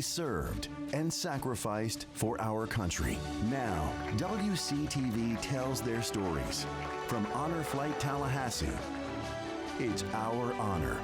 served and sacrificed for our country. Now, WCTV tells their stories. From Honor Flight Tallahassee, it's our honor.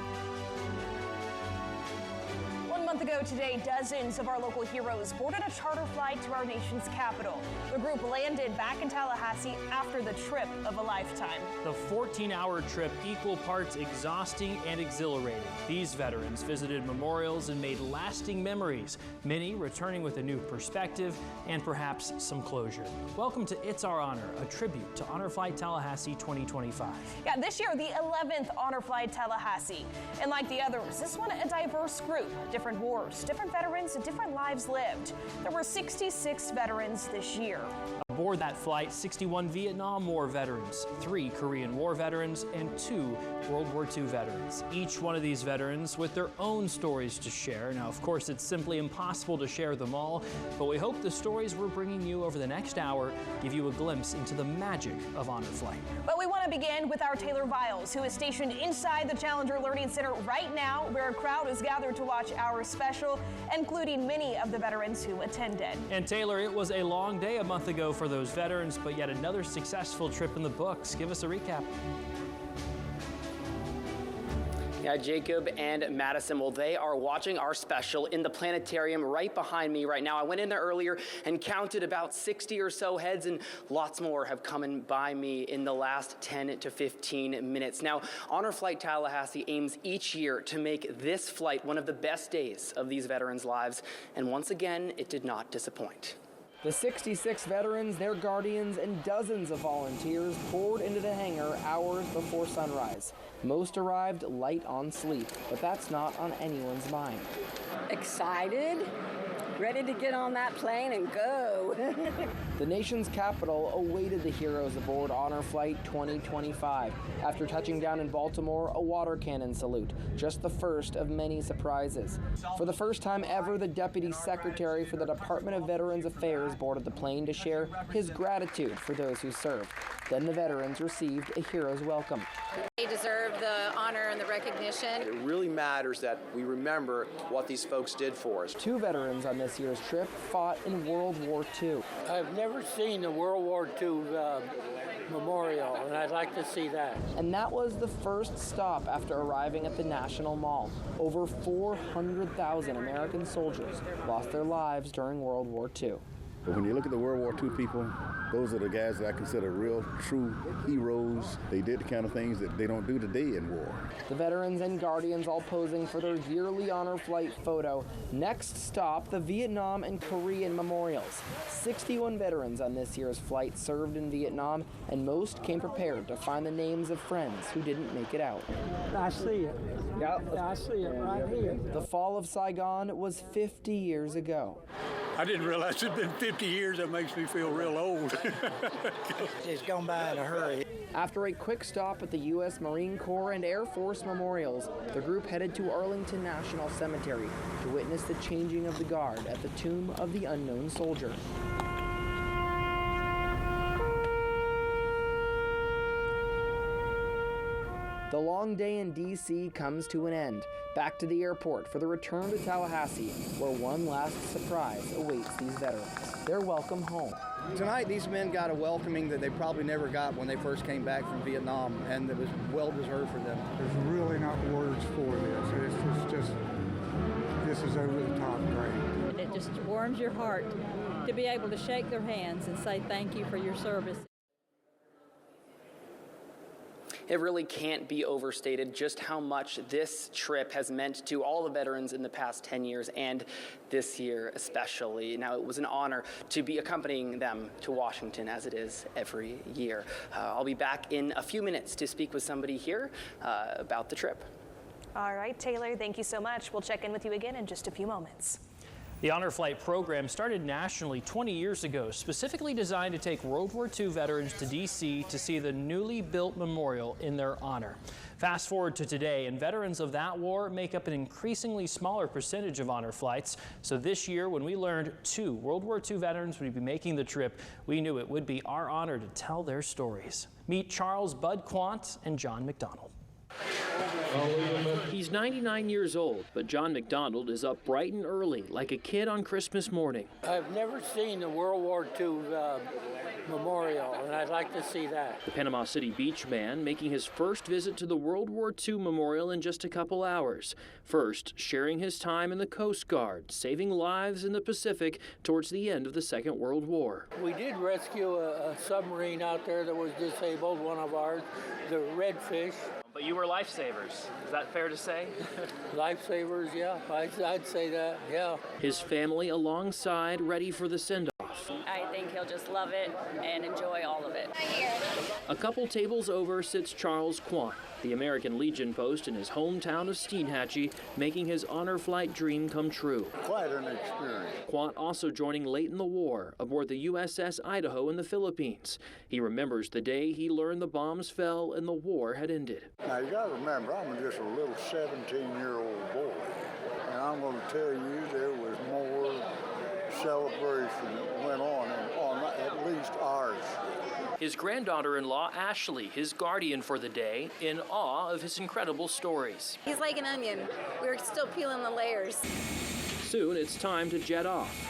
1 month ago today, dozens of our local heroes boarded a charter flight to our nation's capital. The group landed back in Tallahassee after the trip of a lifetime. The 14-hour trip, equal parts exhausting and exhilarating. These veterans visited memorials and made lasting memories, many returning with a new perspective and perhaps some closure. Welcome to It's Our Honor, a tribute to Honor Flight Tallahassee 2025. Yeah, this year, the 11th Honor Flight Tallahassee. And like the others, this one a diverse group. Different wars, different veterans, and different lives lived. There were 66 veterans this year. Aboard that flight, 61 Vietnam War veterans, 3 Korean War veterans, and 2 World War II veterans. Each one of these veterans with their own stories to share. Now, of course, it's simply impossible to share them all, but we hope the stories we're bringing you over the next hour give you a glimpse into the magic of Honor Flight. But we want to begin with our Taylor Viles, who is stationed inside the Challenger Learning Center right now, where a crowd is gathered to watch our special, including many of the veterans who attended. And Taylor, it was a long day a month ago for those veterans, but yet another successful trip in the books. Give us a recap. Yeah, Jacob and Madison, well, they are watching our special in the planetarium right behind me right now. I went in there earlier and counted about 60 or so heads, and lots more have come in by me in the last 10 to 15 minutes. Now, Honor Flight Tallahassee aims each year to make this flight one of the best days of these veterans' lives, and once again, it did not disappoint. The 66 veterans, their guardians, and dozens of volunteers poured into the hangar hours before sunrise. Most arrived light on sleep, but that's not on anyone's mind. Excited, ready to get on that plane and go. The nation's capital awaited the heroes aboard Honor Flight 2025. After touching down in Baltimore, a water cannon salute, just the first of many surprises. For the first time ever, the Deputy Secretary for the Department of Veterans Affairs boarded the plane to share his gratitude for those who served. Then the veterans received a hero's welcome. They deserve the honor and the recognition. It really matters that we remember what these folks did for us. 2 veterans on this year's trip fought in World War II. I've never seen the World War II memorial, and I'd like to see that. And that was the first stop after arriving at the National Mall. Over 400,000 American soldiers lost their lives during World War II. But when you look at the World War II people, those are the guys that I consider real, true heroes. They did the kind of things that they don't do today in war. The veterans and guardians all posing for their yearly Honor Flight photo. Next stop, the Vietnam and Korean memorials. 61 veterans on this year's flight served in Vietnam, and most came prepared to find the names of friends who didn't make it out. I see it. Yep. I see it right here. The fall of Saigon was 50 years ago. I didn't realize it'd been 50 years. That makes me feel real old. It's gone by in a hurry. After a quick stop at the U.S. Marine Corps and Air Force memorials, the group headed to Arlington National Cemetery to witness the changing of the guard at the Tomb of the Unknown Soldier. The long day in D.C. comes to an end. Back to the airport for the return to Tallahassee, where one last surprise awaits these veterans. Their welcome home. Tonight, these men got a welcoming that they probably never got when they first came back from Vietnam, and it was well-deserved for them. There's really not words for this. It's just this is over the top great. And it just warms your heart to be able to shake their hands and say thank you for your service. It really can't be overstated just how much this trip has meant to all the veterans in the past 10 years and this year especially. Now, it was an honor to be accompanying them to Washington, as it is every year. I'll be back in a few minutes to speak with somebody here about the trip. All right, Taylor, thank you so much. We'll check in with you again in just a few moments. The Honor Flight program started nationally 20 years ago, specifically designed to take World War II veterans to D.C. to see the newly built memorial in their honor. Fast forward to today, and veterans of that war make up an increasingly smaller percentage of honor flights. So this year, when we learned 2 World War II veterans would be making the trip, we knew it would be our honor to tell their stories. Meet Charles Bud Quant and John McDonald. He's 99 years old, but John McDonald is up bright and early, like a kid on Christmas morning. I've never seen the World War II memorial, and I'd like to see that. The Panama City Beach man making his first visit to the World War II memorial in just a couple hours. First, sharing his time in the Coast Guard, saving lives in the Pacific towards the end of the Second World War. We did rescue a submarine out there that was disabled, one of ours, the Redfish. But you were lifesavers. Is that fair to say? Lifesavers, yeah. I'd say that, yeah. His family alongside, ready for the send-off. I think he'll just love it and enjoy all of it. A couple tables over sits Charles Quant, the American Legion post in his hometown of Steinhatchee, making his honor flight dream come true. Quite an experience. Quant also joining late in the war aboard the USS Idaho in the Philippines. He remembers the day he learned the bombs fell and the war had ended. Now you got to remember, I'm just a little 17-year-old boy, and I'm going to tell you there was more celebration that went on at least ours. His granddaughter-in-law, Ashley, his guardian for the day, in awe of his incredible stories. He's like an onion. We're still peeling the layers. Soon it's time to jet off.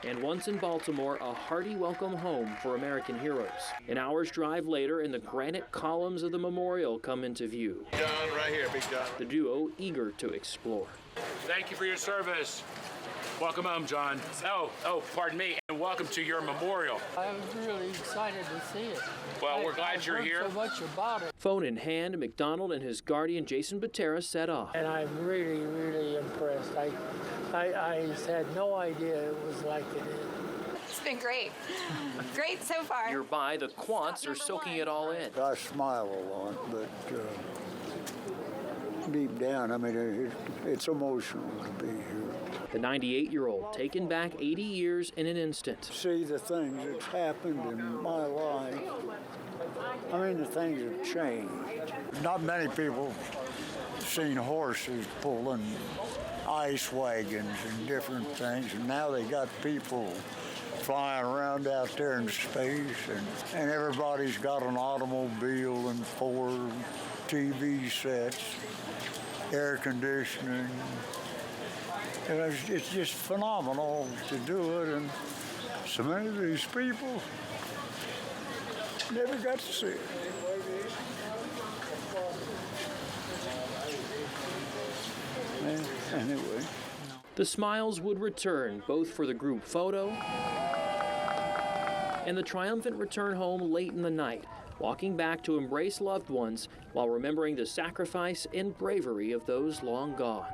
And once in Baltimore, a hearty welcome home for American heroes. An hour's drive later, and the granite columns of the memorial come into view. John, right here, Big John. The duo eager to explore. Thank you for your service. Welcome home, John. Oh, pardon me, and welcome to your memorial. I was really excited to see it. Well, we're glad you're here. So much about it. Phone in hand, McDonald and his guardian, Jason Batera, set off. And I'm really, really impressed. I had no idea it was like it is. It's been great. Great so far. Nearby, the Quants are soaking it all in. I smile a lot, but deep down, I mean, it's emotional to be here. The 98-year-old taken back 80 years in an instant. See the things that's happened in my life. I mean, the things have changed. Not many people seen horses pulling ice wagons and different things, and now they got people flying around out there in space, and everybody's got an automobile and 4 TV sets, air conditioning. It's just phenomenal to do it, and so many of these people never got to see it. Anyway. The smiles would return, both for the group photo and the triumphant return home late in the night, walking back to embrace loved ones while remembering the sacrifice and bravery of those long gone.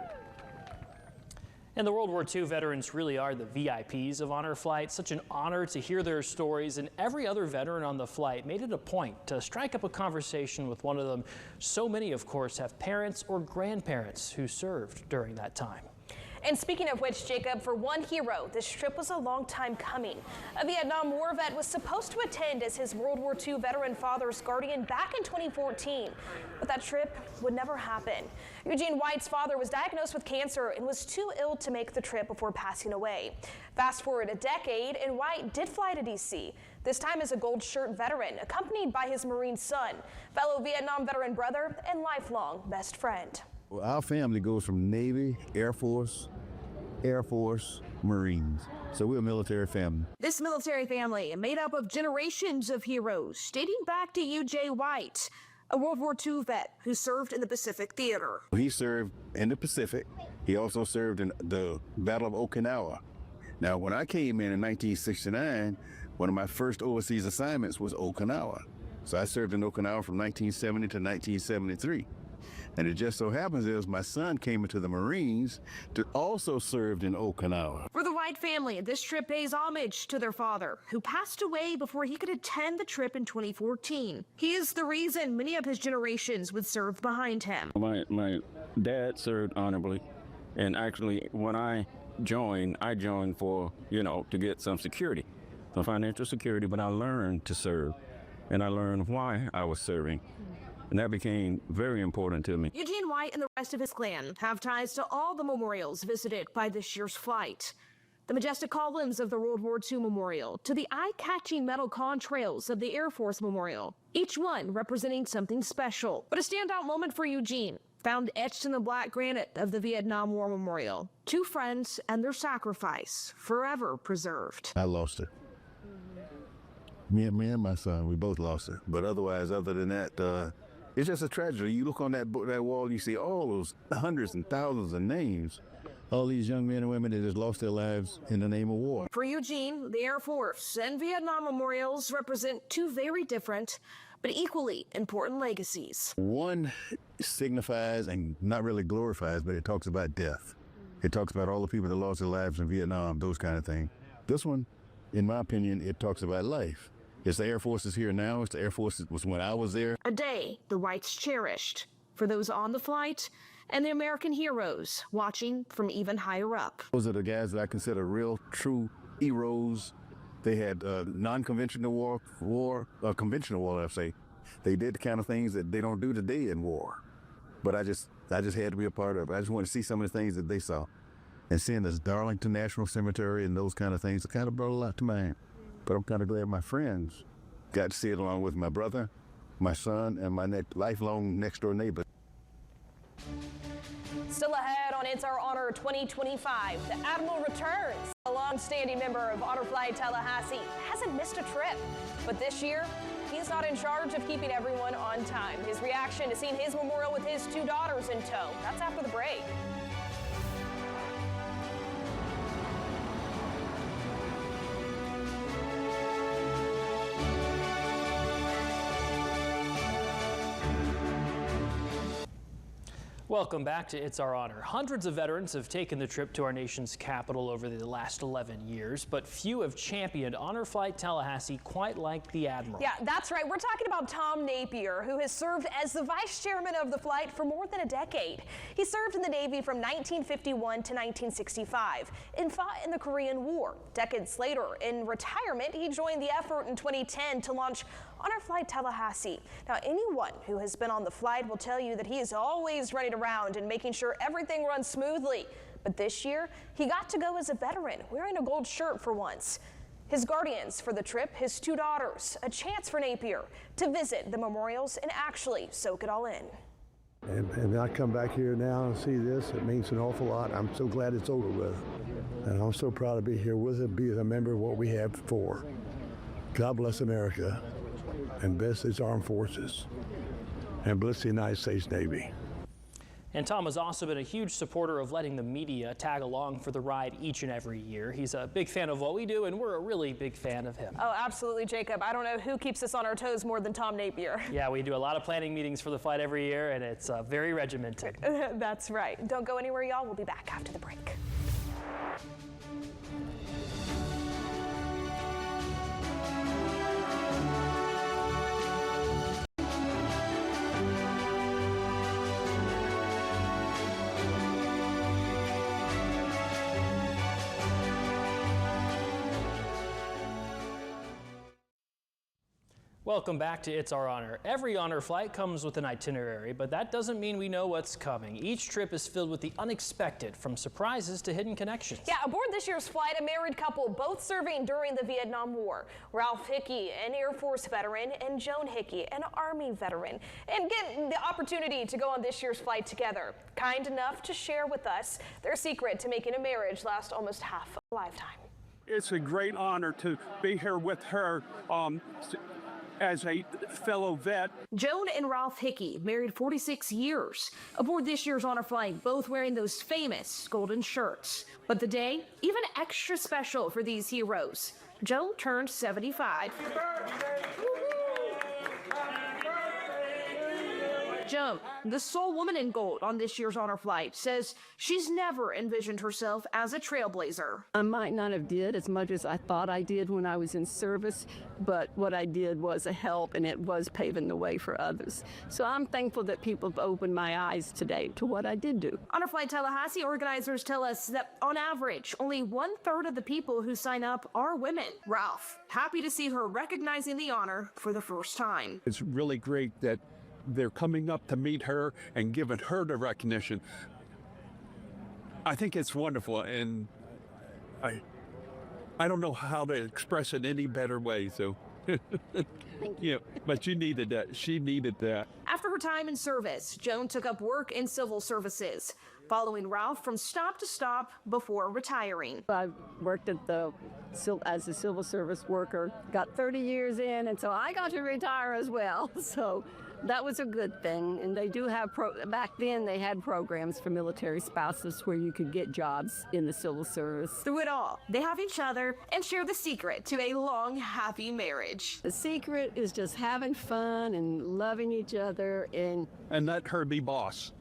And the World War II veterans really are the VIPs of Honor Flight. Such an honor to hear their stories, and every other veteran on the flight made it a point to strike up a conversation with one of them. So many, of course, have parents or grandparents who served during that time. And speaking of which, Jacob, for one hero, this trip was a long time coming. A Vietnam War vet was supposed to attend as his World War II veteran father's guardian back in 2014, but that trip would never happen. Eugene White's father was diagnosed with cancer and was too ill to make the trip before passing away. Fast forward a decade, and White did fly to D.C., this time as a gold shirt veteran, accompanied by his Marine son, fellow Vietnam veteran brother, and lifelong best friend. Well, our family goes from Navy, Air Force, Marines. So we're a military family. This military family made up of generations of heroes dating back to U.J. White, a World War II vet who served in the Pacific Theater. He served in the Pacific. He also served in the Battle of Okinawa. Now, when I came in 1969, one of my first overseas assignments was Okinawa. So I served in Okinawa from 1970 to 1973. And it just so happens is my son came into the Marines to also served in Okinawa. For the White family, this trip pays homage to their father, who passed away before he could attend the trip in 2014. He is the reason many of his generations would serve behind him. My dad served honorably, and actually when I joined for, to get some security, some financial security, but I learned to serve, and I learned why I was serving. And that became very important to me. Eugene White and the rest of his clan have ties to all the memorials visited by this year's flight. the majestic columns of the World War II Memorial to the eye-catching metal contrails of the Air Force Memorial, each one representing something special. But a standout moment for Eugene, found etched in the black granite of the Vietnam War Memorial. Two friends and their sacrifice, forever preserved. I lost her. Me and my son, we both lost her. But otherwise, other than that, it's just a tragedy. You look on that wall, you see all those hundreds and thousands of names. All these young men and women that just lost their lives in the name of war. For Eugene, the Air Force and Vietnam memorials represent two very different but equally important legacies. One signifies and not really glorifies, but it talks about death. It talks about all the people that lost their lives in Vietnam, those kind of things. This one, in my opinion, it talks about life. It's the Air Force is here now. It's the Air Force that was when I was there. A day the whites cherished for those on the flight and the American heroes watching from even higher up. Those are the guys that I consider real, true heroes. They had non-conventional conventional war, let's say. They did the kind of things that they don't do today in war. But I just had to be a part of it. I just want to see some of the things that they saw. And seeing this Darlington National Cemetery and those kind of things, it kind of brought a lot to mind. But I'm kind of glad my friends got to see it along with my brother, my son, and my lifelong next-door neighbor. Still ahead on It's Our Honor 2025, the Admiral returns. A long-standing member of Honor Flight Tallahassee hasn't missed a trip, but this year, he's not in charge of keeping everyone on time. His reaction to seeing his memorial with his two daughters in tow. That's after the break. Welcome back to It's Our Honor. Hundreds of veterans have taken the trip to our nation's capital over the last 11 years, but few have championed Honor Flight Tallahassee quite like the Admiral. Yeah, that's right. We're talking about Tom Napier, who has served as the vice chairman of the flight for more than a decade. He served in the Navy from 1951 to 1965 and fought in the Korean War. Decades later, in retirement, he joined the effort in 2010 to launch Honor Flight Tallahassee. Now, anyone who has been on the flight will tell you that he is always running around and making sure everything runs smoothly. But this year, he got to go as a veteran, wearing a gold shirt for once. His guardians for the trip, his two daughters, a chance for Napier to visit the memorials and actually soak it all in. And I come back here now and see this. It means an awful lot. I'm so glad it's over with. And I'm so proud to be here with it, be a member of what we have for. God bless America. And bless its armed forces, and bless the United States Navy. And Tom has also been a huge supporter of letting the media tag along for the ride each and every year. He's a big fan of what we do, and we're a really big fan of him. Oh, absolutely, Jacob. I don't know who keeps us on our toes more than Tom Napier. Yeah, we do a lot of planning meetings for the flight every year, and it's very regimented. That's right. Don't go anywhere, y'all. We'll be back after the break. Welcome back to It's Our Honor. Every Honor flight comes with an itinerary, but that doesn't mean we know what's coming. Each trip is filled with the unexpected, from surprises to hidden connections. Yeah, aboard this year's flight, a married couple, both serving during the Vietnam War. Ralph Hickey, an Air Force veteran, and Joan Hickey, an Army veteran, and get the opportunity to go on this year's flight together. Kind enough to share with us their secret to making a marriage last almost half a lifetime. It's a great honor to be here with her. As a fellow vet. Joan and Ralph Hickey, married 46 years. Aboard this year's Honor flight, both wearing those famous golden shirts. But the day, even extra special for these heroes. Joan turned 75. Joan, the sole woman in gold on this year's Honor flight, says she's never envisioned herself as a trailblazer. I might not have did as much as I thought I did when I was in service, but what I did was a help, and it was paving the way for others. So I'm thankful that people have opened my eyes today to what I did do. Honor Flight Tallahassee organizers tell us that on average, only 1/3 of the people who sign up are women. Ralph, happy to see her recognizing the honor for the first time. It's really great that they're coming up to meet her and giving her the recognition. I think it's wonderful, and I don't know how to express it any better way, so. Yeah, but you needed that. She needed that. After her time in service, Joan took up work in civil services, following Ralph from stop to stop before retiring. I worked as a civil service worker, got 30 years in, and so I got to retire as well. So that was a good thing. And they do have, back then they had programs for military spouses where you could get jobs in the civil service. Through it all, they have each other and share the secret to a long, happy marriage. The secret is just having fun and loving each other and let her be boss.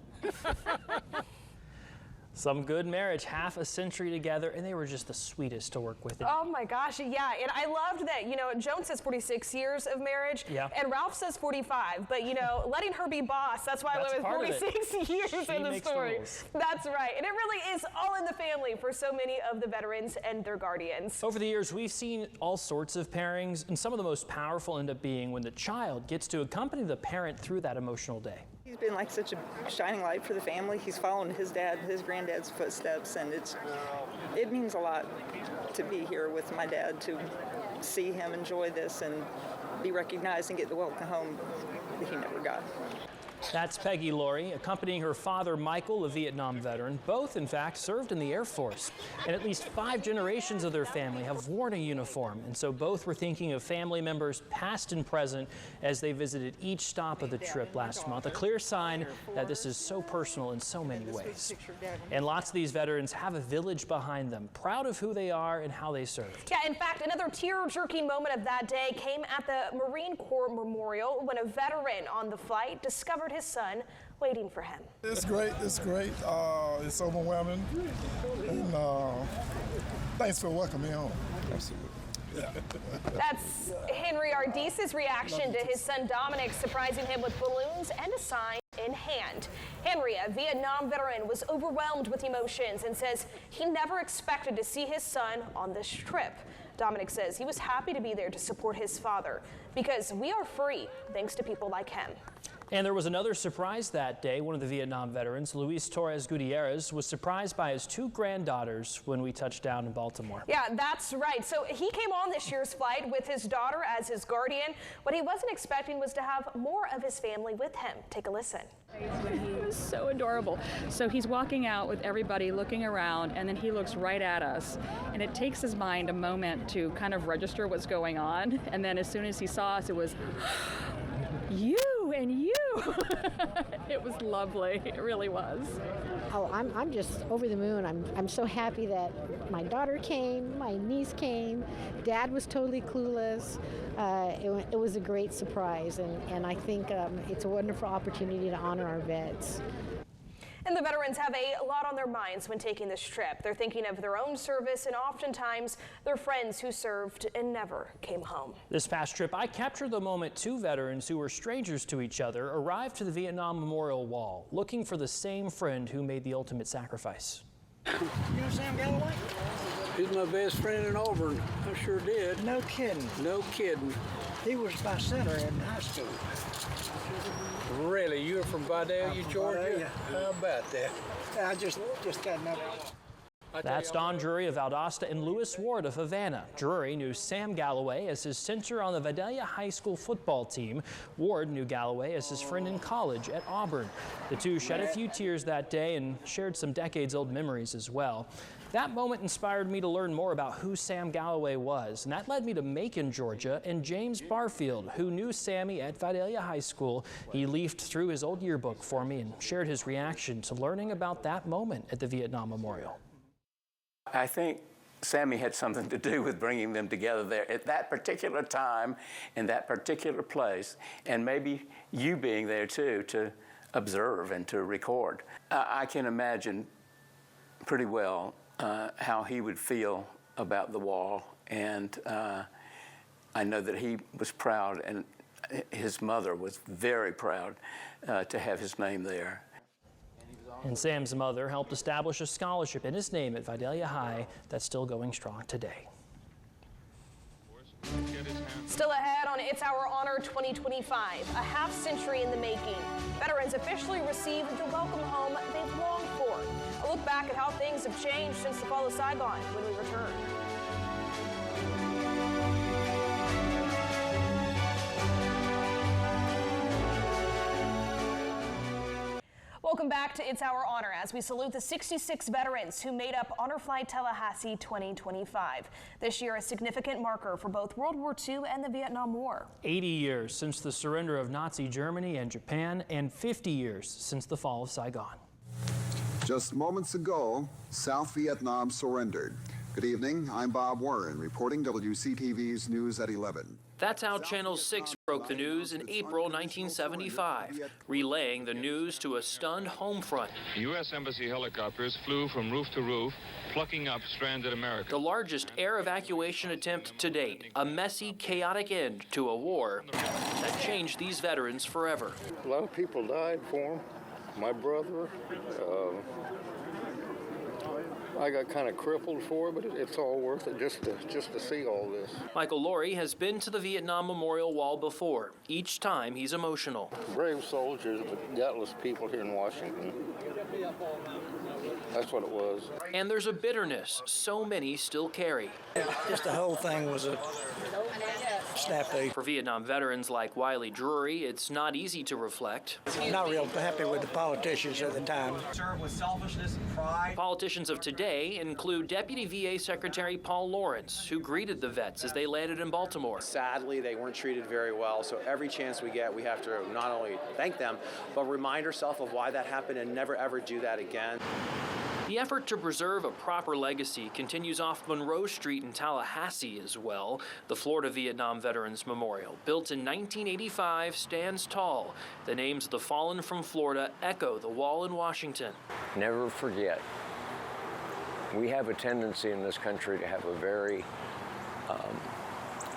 Some good marriage, half a century together, and they were just the sweetest to work with. Oh my gosh, yeah, and I loved that, you know, Joan says 46 years of marriage, yeah, and Ralph says 45, but you know, letting her be boss, that's why I went with 46 years in the story. That's right, and it really is all in the family for so many of the veterans and their guardians. Over the years, we've seen all sorts of pairings, and some of the most powerful end up being when the child gets to accompany the parent through that emotional day. He's been like such a shining light for the family. He's following his granddad's footsteps, and it means a lot to be here with my dad, to see him enjoy this and be recognized and get the welcome home that he never got. That's Peggy Laurie, accompanying her father, Michael, a Vietnam veteran. Both, in fact, served in the Air Force. And at least 5 generations of their family have worn a uniform. And so both were thinking of family members, past and present, as they visited each stop of the trip last month. A clear sign that this is so personal in so many ways. And lots of these veterans have a village behind them, proud of who they are and how they served. Yeah, in fact, another tear-jerking moment of that day came at the Marine Corps Memorial when a veteran on the flight discovered his son waiting for him. It's great, it's great. It's overwhelming. And thanks for welcoming me home. Absolutely. Yeah. That's Henry Ardice's reaction to his son Dominic surprising him with balloons and a sign in hand. Henry, a Vietnam veteran, was overwhelmed with emotions and says he never expected to see his son on this trip. Dominic says he was happy to be there to support his father because we are free thanks to people like him. And there was another surprise that day. One of the Vietnam veterans, Luis Torres Gutierrez, was surprised by his 2 granddaughters when we touched down in Baltimore. Yeah, that's right. So he came on this year's flight with his daughter as his guardian. What he wasn't expecting was to have more of his family with him. Take a listen. He was so adorable. So he's walking out with everybody looking around, and then he looks right at us. And it takes his mind a moment to kind of register what's going on. And then as soon as he saw us, it was, you and you. It was lovely. It really was. Oh, I'm just over the moon. I'm so happy that my daughter came, my niece came, Dad was totally clueless. It was a great surprise, and I think it's a wonderful opportunity to honor our vets. And the veterans have a lot on their minds when taking this trip. They're thinking of their own service and oftentimes their friends who served and never came home. This past trip, I captured the moment 2 veterans who were strangers to each other arrived to the Vietnam Memorial Wall, looking for the same friend who made the ultimate sacrifice. You know Sam Galloway? He's my best friend in Auburn. I sure did. No kidding. No kidding. He was my center in high school. Really? You were from Vidalia, Georgia? How about that? I just got enough. That's Don Drury of Valdosta and Lewis Ward of Havana. Drury knew Sam Galloway as his center on the Vidalia High School football team. Ward knew Galloway as his friend in college at Auburn. The 2 shed a few tears that day and shared some decades-old memories as well. That moment inspired me to learn more about who Sam Galloway was, and that led me to Macon, Georgia, and James Barfield, who knew Sammy at Vidalia High School. He leafed through his old yearbook for me and shared his reaction to learning about that moment at the Vietnam Memorial. I think Sammy had something to do with bringing them together there at that particular time, in that particular place, and maybe you being there too to observe and to record. I can imagine pretty well how he would feel about the wall, and I know that he was proud, and his mother was very proud to have his name there. And Sam's mother helped establish a scholarship in his name at Vidalia High that's still going strong today. Still ahead on It's Our Honor 2025, a half-century in the making. Veterans officially received the welcome home they've longed for. A look back at how things have changed since the fall of Saigon when we return. Welcome back to It's Our Honor as we salute the 66 veterans who made up Honor Flight Tallahassee 2025. This year, a significant marker for both World War II and the Vietnam War. 80 years since the surrender of Nazi Germany and Japan, and 50 years since the fall of Saigon. Just moments ago, South Vietnam surrendered. Good evening, I'm Bob Warren, reporting WCTV's News at 11. That's how Channel 6 broke the news in April 1975, relaying the news to a stunned home front. U.S. Embassy helicopters flew from roof to roof, plucking up stranded Americans. The largest air evacuation attempt to date, a messy, chaotic end to a war that changed these veterans forever. A lot of people died for them. My brother, I got kind of crippled for it, but it's all worth it just to see all this. Michael Laurie has been to the Vietnam Memorial Wall before. Each time he's emotional. Brave soldiers, but gutless people here in Washington. That's what it was. And there's a bitterness so many still carry. Just the whole thing was a snafu. For Vietnam veterans like Wiley Drury, it's not easy to reflect. Not real happy with the politicians at the time. Served with selfishness and pride. Politicians of today include Deputy VA Secretary Paul Lawrence, who greeted the vets as they landed in Baltimore. Sadly, they weren't treated very well, so every chance we get, we have to not only thank them, but remind ourselves of why that happened and never ever do that again. The effort to preserve a proper legacy continues off Monroe Street in Tallahassee as well. The Florida Vietnam Veterans Memorial, built in 1985, stands tall. The names of the fallen from Florida echo the wall in Washington. Never forget. We have a tendency in this country to have a very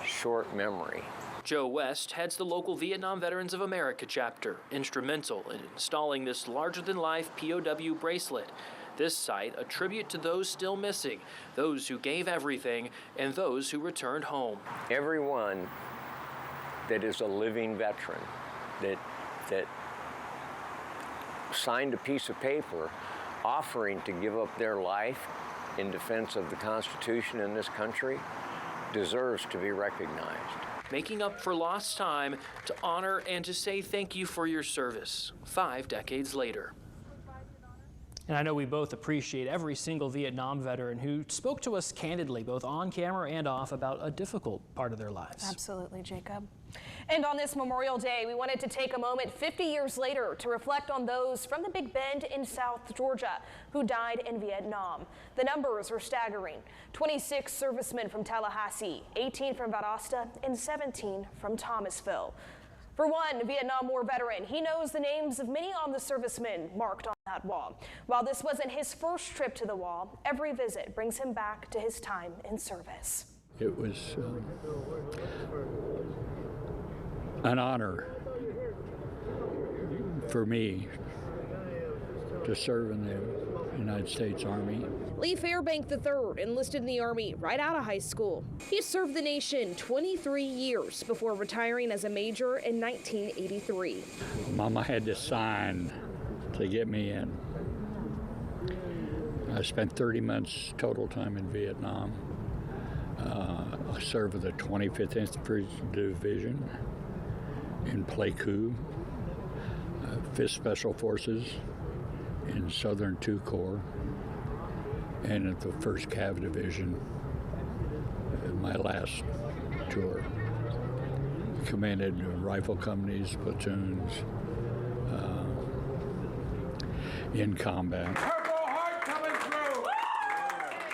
short memory. Joe West heads the local Vietnam Veterans of America chapter, instrumental in installing this larger-than-life POW bracelet. This site, a tribute to those still missing, those who gave everything, and those who returned home. Everyone that is a living veteran that signed a piece of paper offering to give up their life in defense of the Constitution in this country deserves to be recognized. Making up for lost time to honor and to say thank you for your service 5 decades later. And I know we both appreciate every single Vietnam veteran who spoke to us candidly, both on camera and off, about a difficult part of their lives. Absolutely, Jacob. And on this Memorial Day, we wanted to take a moment 50 years later to reflect on those from the Big Bend in South Georgia who died in Vietnam. The numbers are staggering. 26 servicemen from Tallahassee, 18 from Valdosta, and 17 from Thomasville. For one Vietnam War veteran, he knows the names of many of the servicemen marked on that wall. While this wasn't his first trip to the wall, every visit brings him back to his time in service. It was an honor for me to serve in the United States Army. Lee Fairbank III enlisted in the Army right out of high school. He served the nation 23 years before retiring as a major in 1983. Mama had to sign to get me in. I spent 30 months total time in Vietnam. I served with the 25th Infantry Division in Pleiku, 5th Special Forces in Southern II Corps, and at the 1st Cav Division in my last tour. Commanded rifle companies, platoons, in combat.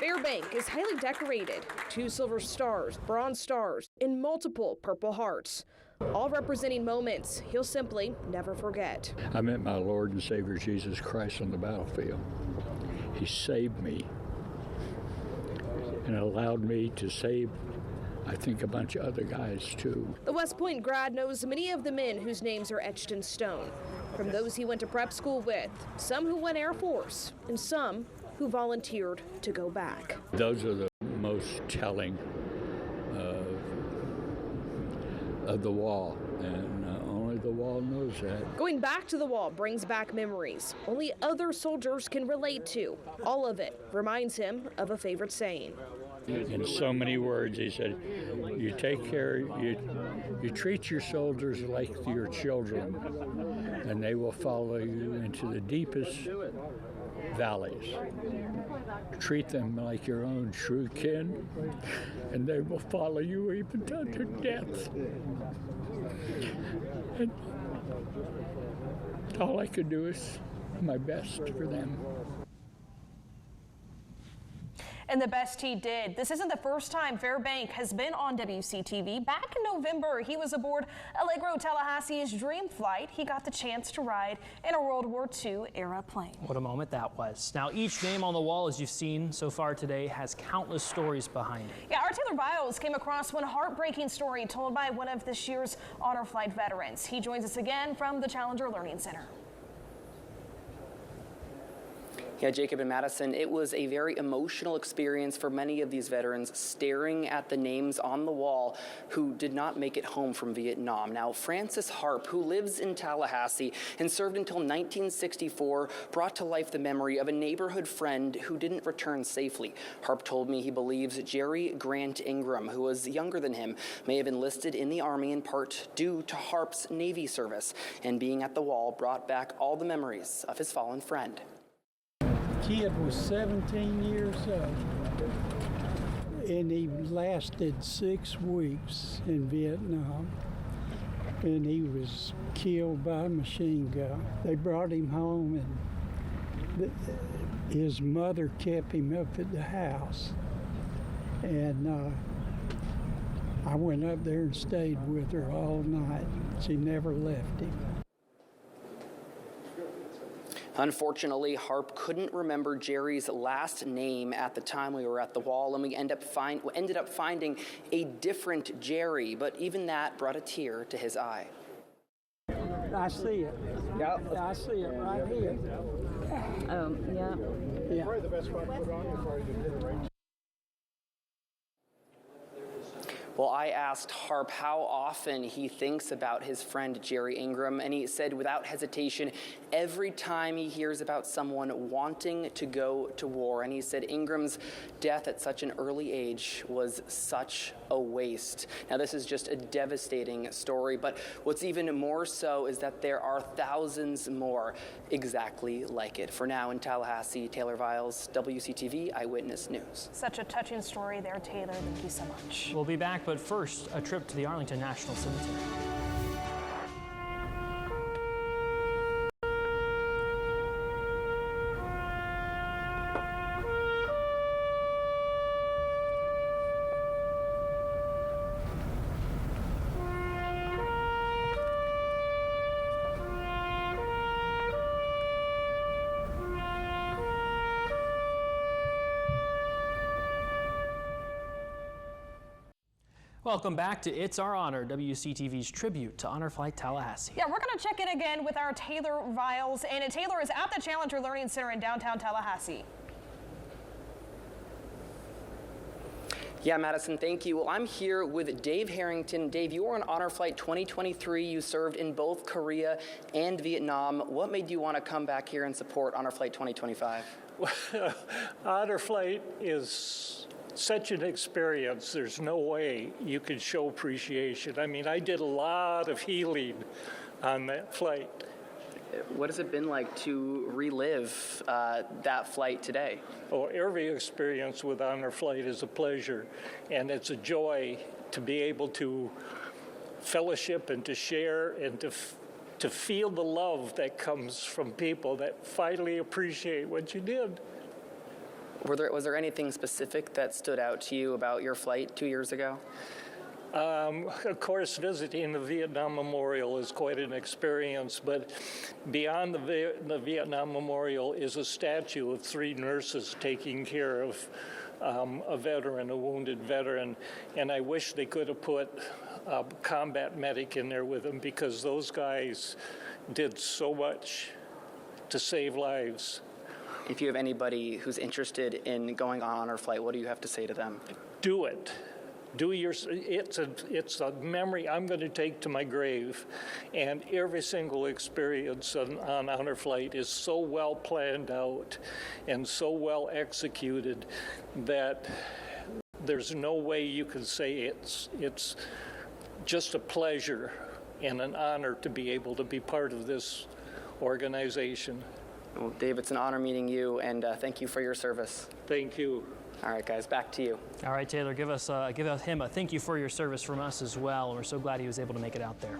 Fairbank is highly decorated, 2 Silver Stars, Bronze Stars, and multiple Purple Hearts, all representing moments he'll simply never forget. I met my Lord and Savior Jesus Christ on the battlefield. He saved me and allowed me to save, I think, a bunch of other guys too. The West Point grad knows many of the men whose names are etched in stone, from those he went to prep school with, some who went Air Force, and some who volunteered to go back. Those are the most telling of the wall, and only the wall knows that. Going back to the wall brings back memories only other soldiers can relate to. All of it reminds him of a favorite saying. In so many words, he said, you take care, you treat your soldiers like your children, and they will follow you into the deepest valleys. Treat them like your own true kin, and they will follow you even unto death. And all I could do is my best for them. And the best he did. This isn't the first time Fairbank has been on WCTV. Back in November, he was aboard Allegro Tallahassee's Dream Flight. He got the chance to ride in a World War II era plane. What a moment that was. Now, each name on the wall, as you've seen so far today, has countless stories behind it. Yeah, our Taylor Biles came across one heartbreaking story told by one of this year's Honor Flight veterans. He joins us again from the Challenger Learning Center. Yeah, Jacob and Madison, it was a very emotional experience for many of these veterans staring at the names on the wall who did not make it home from Vietnam. Now, Francis Harp, who lives in Tallahassee and served until 1964, brought to life the memory of a neighborhood friend who didn't return safely. Harp told me he believes Jerry Grant Ingram, who was younger than him, may have enlisted in the Army in part due to Harp's Navy service, and being at the wall brought back all the memories of his fallen friend. Kid was 17 years old, and he lasted 6 weeks in Vietnam, and he was killed by a machine gun. They brought him home, and his mother kept him up at the house, and I went up there and stayed with her all night. She never left him. Unfortunately, Harp couldn't remember Jerry's last name at the time we were at the wall, and we ended up finding a different Jerry, but even that brought a tear to his eye. I see it. Yeah, I see it right here. Yeah. Yeah. Probably the best one to put on before you get it right. Well, I asked Harp how often he thinks about his friend Jerry Ingram, and he said without hesitation, every time he hears about someone wanting to go to war. And he said Ingram's death at such an early age was such a waste. Now, this is just a devastating story, but what's even more so is that there are thousands more exactly like it. For now in Tallahassee, Taylor Viles, WCTV Eyewitness News. Such a touching story there, Taylor. Thank you so much. We'll be back, but first, a trip to the Arlington National Cemetery. Welcome back to It's Our Honor, WCTV's tribute to Honor Flight Tallahassee. Yeah, we're going to check in again with our Taylor Viles, and Taylor is at the Challenger Learning Center in downtown Tallahassee. Yeah, Madison, thank you. Well, I'm here with Dave Harrington. Dave, you were on Honor Flight 2023. You served in both Korea and Vietnam. What made you want to come back here and support Honor Flight 2025? Well, Honor Flight is such an experience. There's no way you could show appreciation. I mean, I did a lot of healing on that flight. What has it been like to relive that flight today? Oh, every experience with Honor Flight is a pleasure, and it's a joy to be able to fellowship and to share and to feel the love that comes from people that finally appreciate what you did. Was there anything specific that stood out to you about your flight 2 years ago? Of course, visiting the Vietnam Memorial is quite an experience, but beyond the Vietnam Memorial is a statue of 3 nurses taking care of a veteran, a wounded veteran, and I wish they could have put a combat medic in there with them, because those guys did so much to save lives. If you have anybody who's interested in going on Honor Flight, what do you have to say to them? Do it. It's a memory I'm going to take to my grave, and every single experience on Honor Flight is so well planned out and so well executed that there's no way you could say it's just a pleasure and an honor to be able to be part of this organization. Well, Dave, it's an honor meeting you, and thank you for your service. Thank you. All right, guys, back to you. All right, Taylor, give him a thank you for your service from us as well. And we're so glad he was able to make it out there.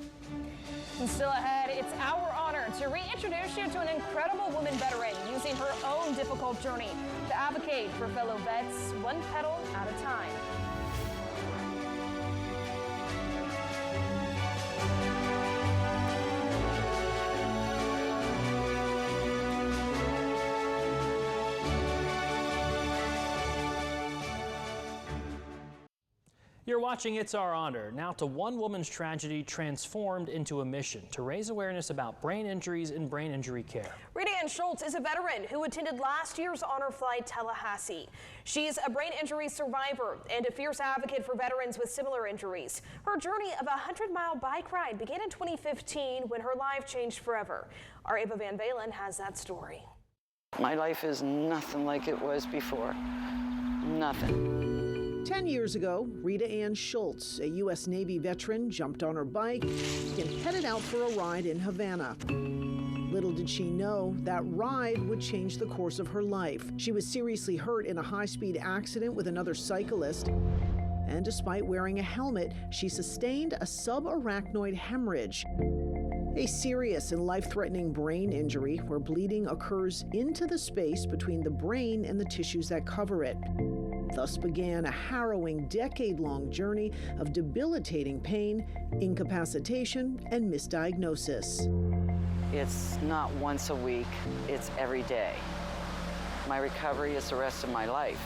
And still ahead, it's our honor to reintroduce you to an incredible woman veteran using her own difficult journey to advocate for fellow vets one petal at a time. You're watching It's Our Honor. Now to one woman's tragedy transformed into a mission to raise awareness about brain injuries and brain injury care. Rita Ann Schultz is a veteran who attended last year's Honor Flight Tallahassee. She's a brain injury survivor and a fierce advocate for veterans with similar injuries. Her journey of a 100-mile bike ride began in 2015 when her life changed forever. Our Ava Van Valen has that story. My life is nothing like it was before. Nothing. 10 years ago, Rita Ann Schultz, a U.S. Navy veteran, jumped on her bike and headed out for a ride in Havana. Little did she know that ride would change the course of her life. She was seriously hurt in a high-speed accident with another cyclist, and despite wearing a helmet, she sustained a subarachnoid hemorrhage, a serious and life-threatening brain injury where bleeding occurs into the space between the brain and the tissues that cover it. Thus began a harrowing decade-long journey of debilitating pain, incapacitation, and misdiagnosis. It's not once a week, it's every day. My recovery is the rest of my life.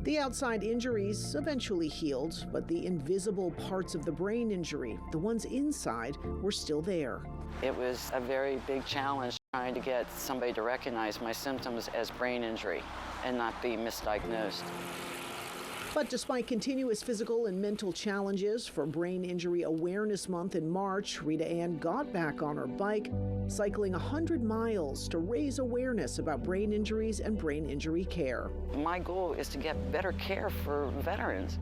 The outside injuries eventually healed, but the invisible parts of the brain injury, the ones inside, were still there. It was a very big challenge trying to get somebody to recognize my symptoms as brain injury and not be misdiagnosed. But despite continuous physical and mental challenges, for Brain Injury Awareness Month in March, Rita Ann got back on her bike, cycling 100 miles to raise awareness about brain injuries and brain injury care. My goal is to get better care for veterans.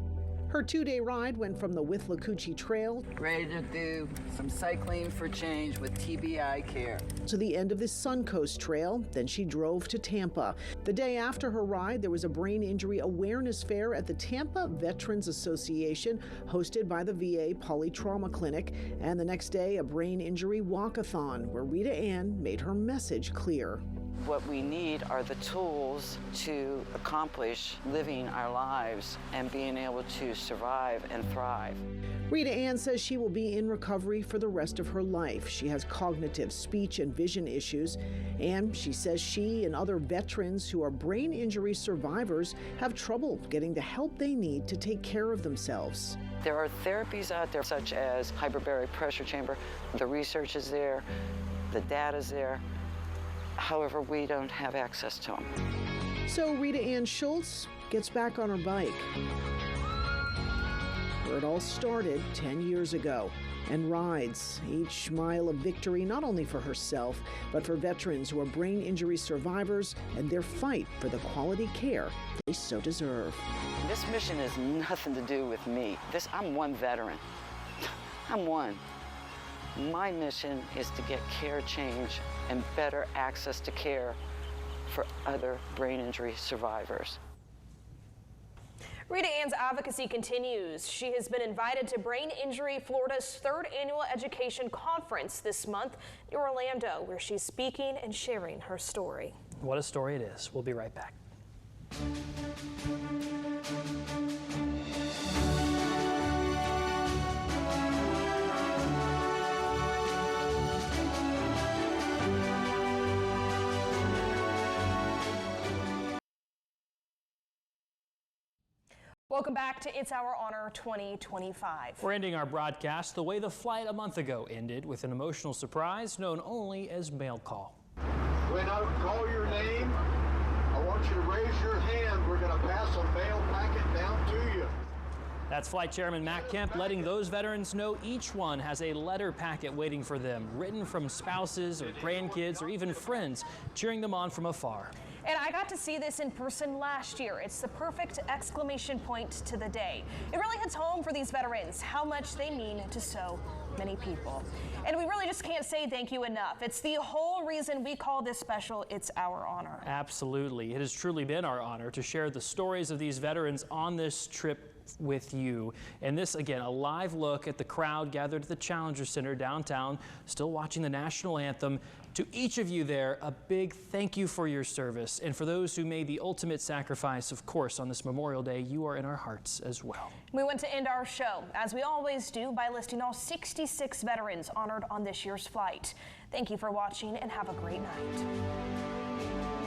Her 2-day ride went from the Withlacoochee Trail Ready to do some cycling for change with TBI care to the end of the Suncoast Trail. Then she drove to Tampa. The day after her ride, there was a brain injury awareness fair at the Tampa Veterans Association, hosted by the VA Polytrauma Clinic. And the next day, a brain injury walkathon, where Rita Ann made her message clear. What we need are the tools to accomplish living our lives and being able to survive and thrive. Rita Ann says she will be in recovery for the rest of her life. She has cognitive, speech, and vision issues, and she says she and other veterans who are brain injury survivors have trouble getting the help they need to take care of themselves. There are therapies out there such as hyperbaric pressure chamber. The research is there, the data's there. However, we don't have access to them. So Rita Ann Schultz gets back on her bike, where it all started 10 years ago, and rides each mile of victory not only for herself, but for veterans who are brain injury survivors and their fight for the quality care they so deserve. This mission has nothing to do with me. I'm one veteran. I'm one. My mission is to get care change and better access to care for other brain injury survivors. Rita Ann's advocacy continues. She has been invited to Brain Injury Florida's 3rd annual education conference this month in Orlando, where she's speaking and sharing her story. What a story it is. We'll be right back. Welcome back to It's Our Honor 2025. We're ending our broadcast the way the flight a month ago ended, with an emotional surprise known only as mail call. When I call your name, I want you to raise your hand. We're going to pass a mail packet down to you. That's Flight Chairman Matt Kemp letting those veterans know each one has a letter packet waiting for them, written from spouses or grandkids or even friends cheering them on from afar. And I got to see this in person last year. It's the perfect exclamation point to the day. It really hits home for these veterans, how much they mean to so many people. And we really just can't say thank you enough. It's the whole reason we call this special It's Our Honor. Absolutely. It has truly been our honor to share the stories of these veterans on this trip with you. And this, again, a live look at the crowd gathered at the Challenger Center downtown, still watching the national anthem. To each of you there, a big thank you for your service. And for those who made the ultimate sacrifice, of course, on this Memorial Day, you are in our hearts as well. We want to end our show, as we always do, by listing all 66 veterans honored on this year's flight. Thank you for watching and have a great night.